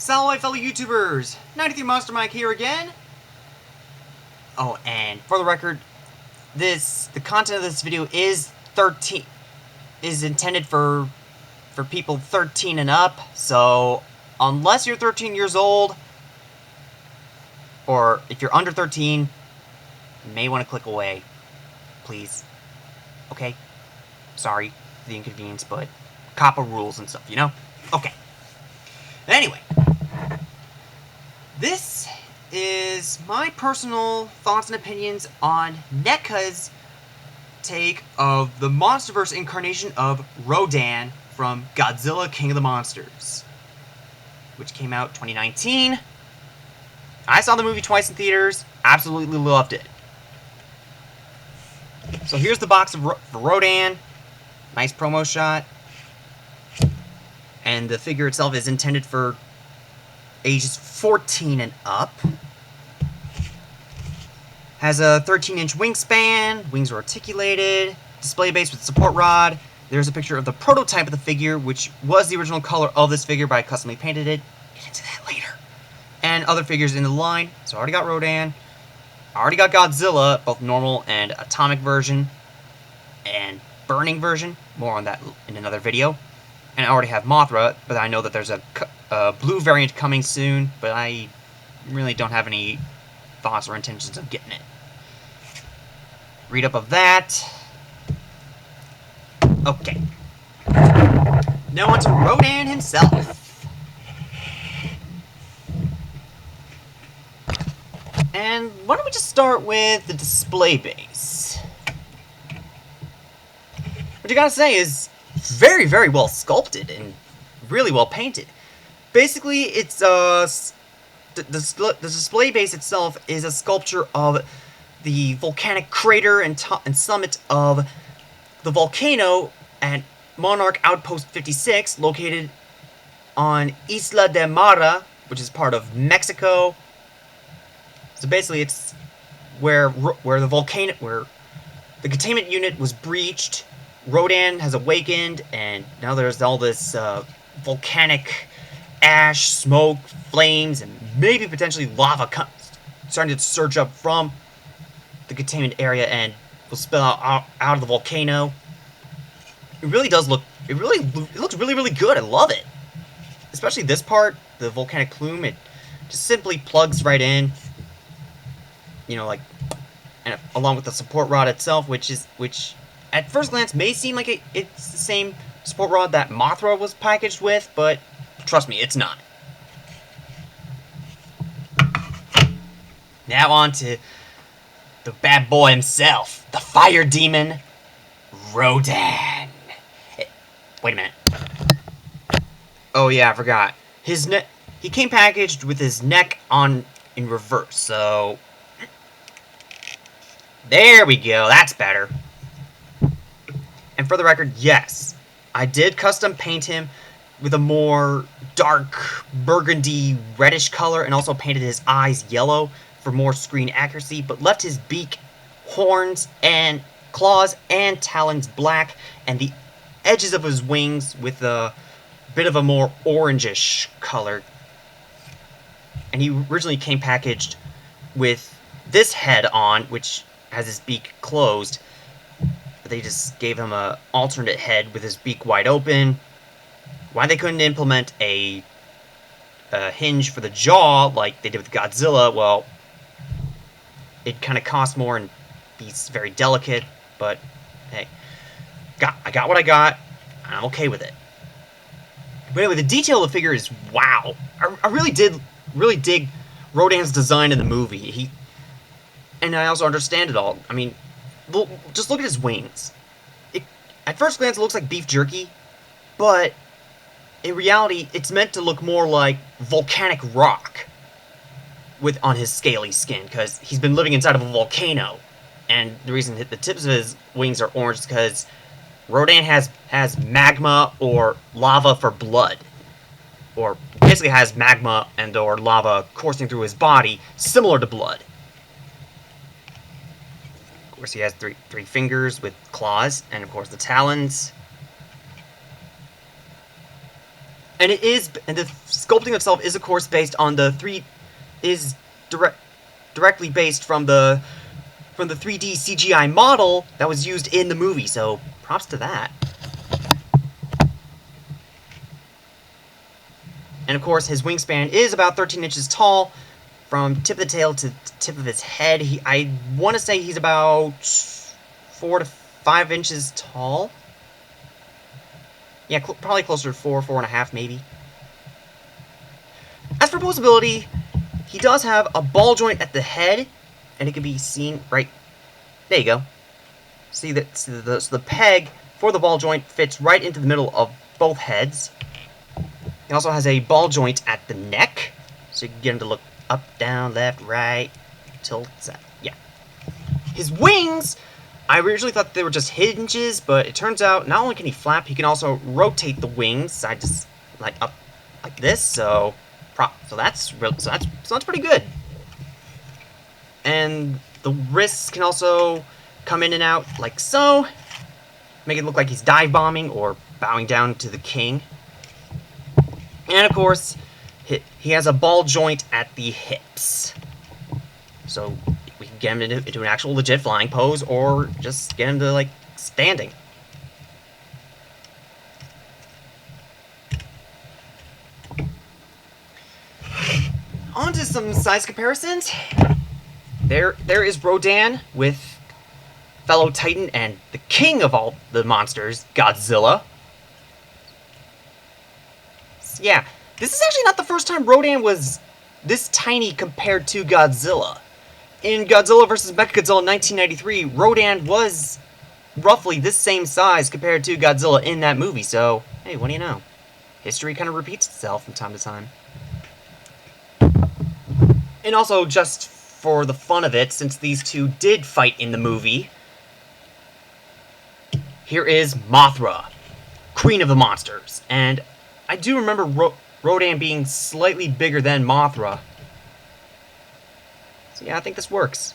Salve, fellow YouTubers! 93 Monster Mike here again. Oh, and for the record, the content of this video is intended for people 13 and up. So, unless you're 13 years old, or if you're under 13, you may want to click away, please. Okay? Sorry for the inconvenience, but COPPA rules and stuff, you know? Okay. Anyway, this is my personal thoughts and opinions on NECA's take of the MonsterVerse incarnation of Rodan from Godzilla King of the Monsters, which came out 2019. I saw the movie twice in theaters, absolutely loved it. So here's the box for Rodan, nice promo shot, and the figure itself is intended for ages 14 and up. Has a 13-inch wingspan, wings are articulated, display base with support rod. There's a picture of the prototype of the figure, which was the original color of this figure, but I customly painted it. Get into that later. And other figures in the line. So I already got Rodan. I already got Godzilla, both normal and atomic version, and burning version. More on that in another video. And I already have Mothra, but I know that there's a blue variant coming soon, but I really don't have any thoughts or intentions of getting it. Read up of that. Okay. Now on to Rodan himself. And why don't we just start with the display base? What you gotta say is very, very well sculpted and really well painted. Basically, it's the display base itself is a sculpture of the volcanic crater and summit of the volcano at Monarch Outpost 56, located on Isla de Mara, which is part of Mexico. So basically, it's where the containment unit was breached. Rodan has awakened, and now there's all this volcanic ash, smoke, flames, and maybe potentially lava starting to surge up from the containment area and will spill out of the volcano. It really does look, it looks really, really good. I love it. Especially this part, the volcanic plume, it just simply plugs right in. You know, like, and along with the support rod itself, which at first glance may seem like it's the same support rod that Mothra was packaged with, but trust me, it's not. Now on to the bad boy himself, the fire demon, Rodan. Wait a minute. Oh yeah, I forgot. He came packaged with his neck in reverse, so there we go, that's better. And for the record, yes, I did custom paint him with a more dark burgundy reddish color, and also painted his eyes yellow for more screen accuracy, but left his beak, horns, and claws and talons black, and the edges of his wings with a bit of a more orangish color. And he originally came packaged with this head on, which has his beak closed, but they just gave him an alternate head with his beak wide open. Why they couldn't implement a hinge for the jaw like they did with Godzilla, well, it kind of costs more and he's very delicate, but hey, I got what I got, and I'm okay with it. But anyway, the detail of the figure is wow. I really dig Rodan's design in the movie. And I also understand it all. I mean, just look at his wings. At first glance, it looks like beef jerky, but in reality, it's meant to look more like volcanic rock on his scaly skin, because he's been living inside of a volcano. And the reason the tips of his wings are orange is because Rodan has magma or lava for blood. Or basically has magma and or lava coursing through his body, similar to blood. Of course, he has three fingers with claws, and of course the talons. And the sculpting itself is, of course, based on the directly based from the 3D CGI model that was used in the movie, so props to that. And of course, his wingspan is about 13 inches tall, from tip of the tail to tip of his head. I want to say he's about 4 to 5 inches tall. Yeah, probably closer to 4.5 maybe. As for posability, he does have a ball joint at the head, and it can be seen right there. You go. See that? So the peg for the ball joint fits right into the middle of both heads. He also has a ball joint at the neck, so you can get him to look up, down, left, right, tilt, yeah. His wings, I originally thought they were just hinges, but it turns out not only can he flap, he can also rotate the wings side to like up like this. So that's pretty good. And the wrists can also come in and out like so, make it look like he's dive bombing or bowing down to the king. And of course, he has a ball joint at the hips. So we can get him into an actual legit flying pose, or just get him to, like, standing. On to some size comparisons. There is Rodan with fellow Titan and the king of all the monsters, Godzilla. Yeah, this is actually not the first time Rodan was this tiny compared to Godzilla. In Godzilla vs. Mechagodzilla in 1993, Rodan was roughly this same size compared to Godzilla in that movie, so, hey, what do you know? History kind of repeats itself from time to time. And also, just for the fun of it, since these two did fight in the movie, here is Mothra, Queen of the Monsters, and I do remember Rodan being slightly bigger than Mothra. So yeah, I think this works.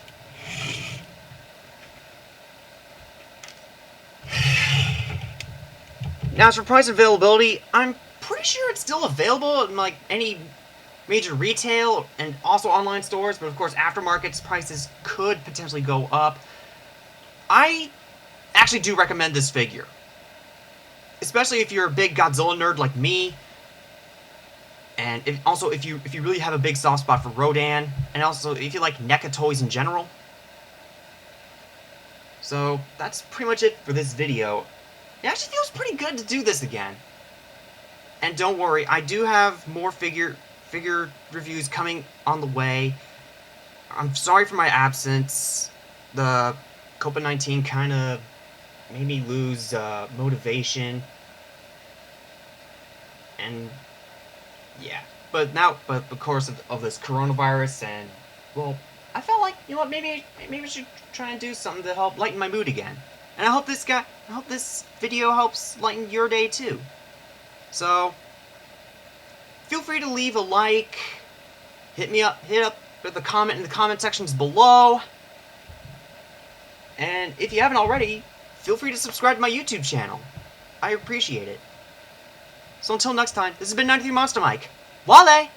Now, as for price availability, I'm pretty sure it's still available in, like, any major retail and also online stores, but of course, aftermarket's prices could potentially go up. I actually do recommend this figure, especially if you're a big Godzilla nerd like me, and if you really have a big soft spot for Rodan, and also if you like NECA toys in general. So that's pretty much it for this video. It actually feels pretty good to do this again. And don't worry, I do have more figure reviews coming on the way. I'm sorry for my absence. The COVID-19 kind of made me lose motivation. And yeah, but of course of this coronavirus, and well, I felt like, you know what, maybe I should try and do something to help lighten my mood again. And I hope this video helps lighten your day too. So feel free to leave a like, hit up the comment in the comment sections below. And if you haven't already, feel free to subscribe to my YouTube channel. I appreciate it. So until next time, this has been 93 Monster Mike. Wale!